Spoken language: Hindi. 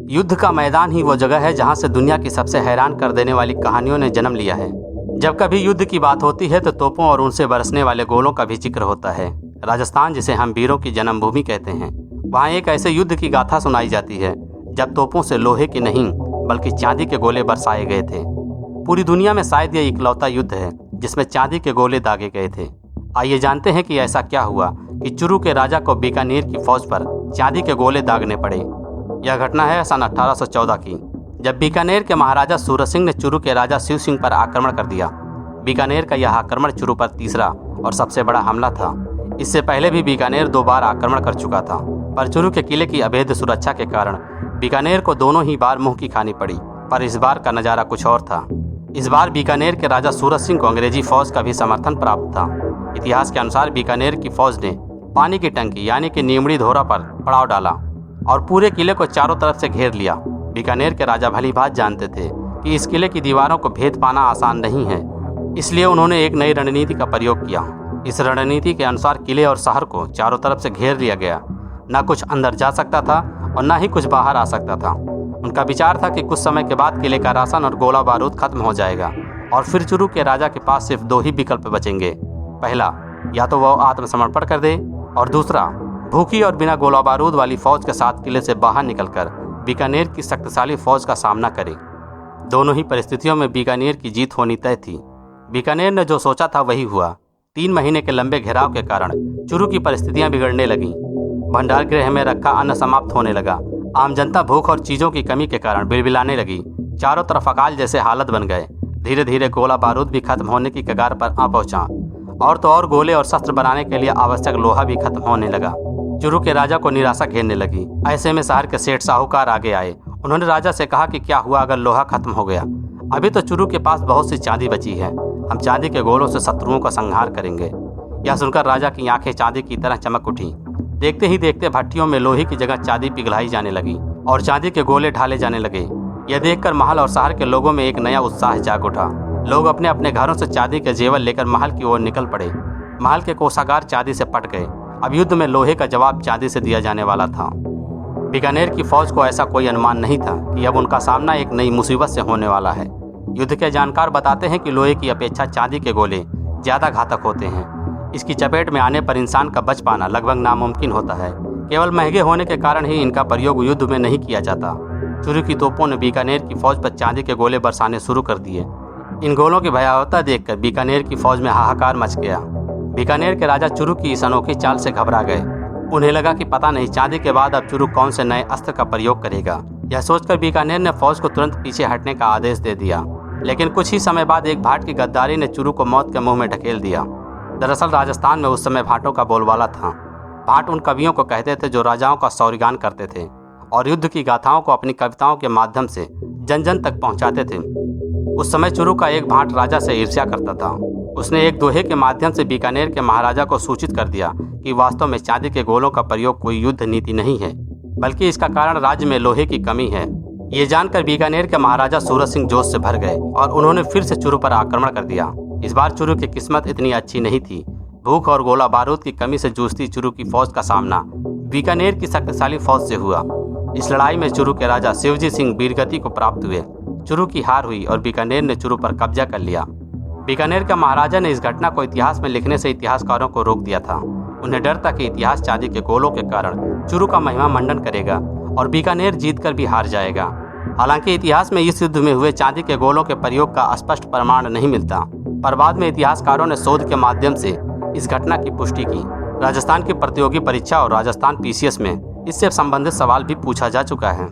युद्ध का मैदान ही वो जगह है जहाँ से दुनिया की सबसे हैरान कर देने वाली कहानियों ने जन्म लिया है। जब कभी युद्ध की बात होती है तो तोपों और उनसे बरसने वाले गोलों का भी जिक्र होता है। राजस्थान, जिसे हम वीरों की जन्मभूमि कहते हैं, वहाँ एक ऐसे युद्ध की गाथा सुनाई जाती है जब तोपों से लोहे की नहीं बल्कि चांदी के गोले बरसाए गए थे। पूरी दुनिया में शायद यह इकलौता युद्ध है जिसमें चांदी के गोले दागे गए थे। आइए जानते हैं कि ऐसा क्या हुआ कि चुरु के राजा को बीकानेर की फौज पर चांदी के गोले दागने पड़े। यह घटना है सन 1814 की, जब बीकानेर के महाराजा सूरत सिंह ने चुरु के राजा शिव सिंह पर आक्रमण कर दिया। बीकानेर का यह आक्रमण चुरु पर तीसरा और सबसे बड़ा हमला था। इससे पहले भी बीकानेर 2 बार आक्रमण कर चुका था, पर चुरु के किले की अभेद्य सुरक्षा के कारण बीकानेर को दोनों ही बार मुंह की खानी पड़ी। पर इस बार का नज़ारा कुछ और था। इस बार बीकानेर के राजा सूरत सिंह को अंग्रेजी फौज का भी समर्थन प्राप्त था। इतिहास के अनुसार बीकानेर की फौज ने पानी की टंकी यानी कि नीमड़ी धोरा पर पड़ाव डाला और पूरे किले को चारों तरफ से घेर लिया। बीकानेर के राजा भली भांति जानते थे कि इस किले की दीवारों को भेद पाना आसान नहीं है, इसलिए उन्होंने एक नई रणनीति का प्रयोग किया। इस रणनीति के अनुसार किले और शहर को चारों तरफ से घेर लिया गया। न कुछ अंदर जा सकता था और न ही कुछ बाहर आ सकता था। उनका विचार था कि कुछ समय के बाद किले का राशन और गोला बारूद खत्म हो जाएगा और फिर चुरु के राजा के पास सिर्फ 2 ही विकल्प बचेंगे। पहला, या तो वह आत्मसमर्पण कर दे, और दूसरा, भूखी और बिना गोला बारूद वाली फौज के साथ किले से बाहर निकलकर बीकानेर की शक्तिशाली फौज का सामना करे। दोनों ही परिस्थितियों में बीकानेर की जीत होनी तय थी। बीकानेर ने जो सोचा था वही हुआ। 3 महीने के लंबे घेराव के कारण चुरु की परिस्थितियां बिगड़ने लगीं। भंडार गृह में रखा अन्न समाप्त होने लगा। आम जनता भूख और चीजों की कमी के कारण बिलबिलाने लगी। चारों तरफ अकाल जैसे हालत बन गए। धीरे धीरे गोला बारूद भी खत्म होने की कगार पर आ पहुंचा, और तो और गोले और शस्त्र बनाने के लिए आवश्यक लोहा भी खत्म होने लगा। चुरु के राजा को निराशा घेरने लगी। ऐसे में शहर के सेठ साहूकार आगे आए। उन्होंने राजा से कहा कि क्या हुआ अगर लोहा खत्म हो गया? अभी तो चुरु के पास बहुत सी चांदी बची है। हम चांदी के गोलों से शत्रुओं का संहार करेंगे। यह सुनकर राजा की आंखें चांदी की तरह चमक उठी। देखते ही देखते भट्टियों में लोहे की जगह चांदी पिघलाई जाने लगी और चांदी के गोले ढाले जाने लगे। यह देखकर महल और शहर के लोगों में एक नया उत्साह जाग उठा। लोग अपने अपने घरों से चांदी के जेवर लेकर महल की ओर निकल पड़े। महल के कोषागार चांदी से पट गए। अब युद्ध में लोहे का जवाब चांदी से दिया जाने वाला था। बीकानेर की फौज को ऐसा कोई अनुमान नहीं था कि अब उनका सामना एक नई मुसीबत से होने वाला है। युद्ध के जानकार बताते हैं कि लोहे की अपेक्षा चांदी के गोले ज्यादा घातक होते हैं। इसकी चपेट में आने पर इंसान का बच पाना लगभग नामुमकिन होता है। केवल महंगे होने के कारण ही इनका प्रयोग युद्ध में नहीं किया जाता। चुरु की तोपों ने बीकानेर की फौज पर चांदी के गोले बरसाने शुरू कर दिए। इन गोलों की भयावहता देखकर बीकानेर की फौज में हाहाकार मच गया। बीकानेर के राजा चुरु की इस अनोखी चाल से घबरा गए। उन्हें लगा कि पता नहीं चांदी के बाद अब चुरु कौन से नए अस्त्र का प्रयोग करेगा। यह सोचकर बीकानेर ने फौज को तुरंत पीछे हटने का आदेश दे दिया। लेकिन कुछ ही समय बाद एक भाट की गद्दारी ने चुरु को मौत के मुंह में ढकेल दिया। दरअसल राजस्थान में उस समय भाटों का बोलबाला था। भाट उन कवियों को कहते थे जो राजाओं का सौर्यगान करते थे और युद्ध की गाथाओं को अपनी कविताओं के माध्यम से जन जन तक पहुंचाते थे। उस समय चुरु का एक भाट राजा से ईर्ष्या करता था। उसने एक दोहे के माध्यम से बीकानेर के महाराजा को सूचित कर दिया कि वास्तव में चांदी के गोलों का प्रयोग कोई युद्ध नीति नहीं है, बल्कि इसका कारण राज्य में लोहे की कमी है। ये जानकर बीकानेर के महाराजा सूरत सिंह जोश से भर गए और उन्होंने फिर से चुरु पर आक्रमण कर दिया। इस बार चुरु की किस्मत इतनी अच्छी नहीं थी। भूख और गोला बारूद की कमी से जूझती चुरु की फौज का सामना बीकानेर की शक्तिशाली फौज से हुआ। इस लड़ाई में चुरु के राजा शिवजी सिंह वीरगति को प्राप्त हुए। चुरु की हार हुई और बीकानेर ने चुरु पर कब्जा कर लिया। बीकानेर का महाराजा ने इस घटना को इतिहास में लिखने से इतिहासकारों को रोक दिया था। उन्हें डर था कि इतिहास चांदी के गोलों के कारण चुरु का महिमा मंडन करेगा और बीकानेर जीतकर भी हार जाएगा। हालांकि इतिहास में इस युद्ध में हुए चांदी के गोलों के प्रयोग का स्पष्ट प्रमाण नहीं मिलता, पर बाद में इतिहासकारों ने शोध के माध्यम से इस घटना की पुष्टि की। राजस्थान की प्रतियोगी परीक्षा और राजस्थान पीसीएस में इससे संबंधित सवाल भी पूछा जा चुका है।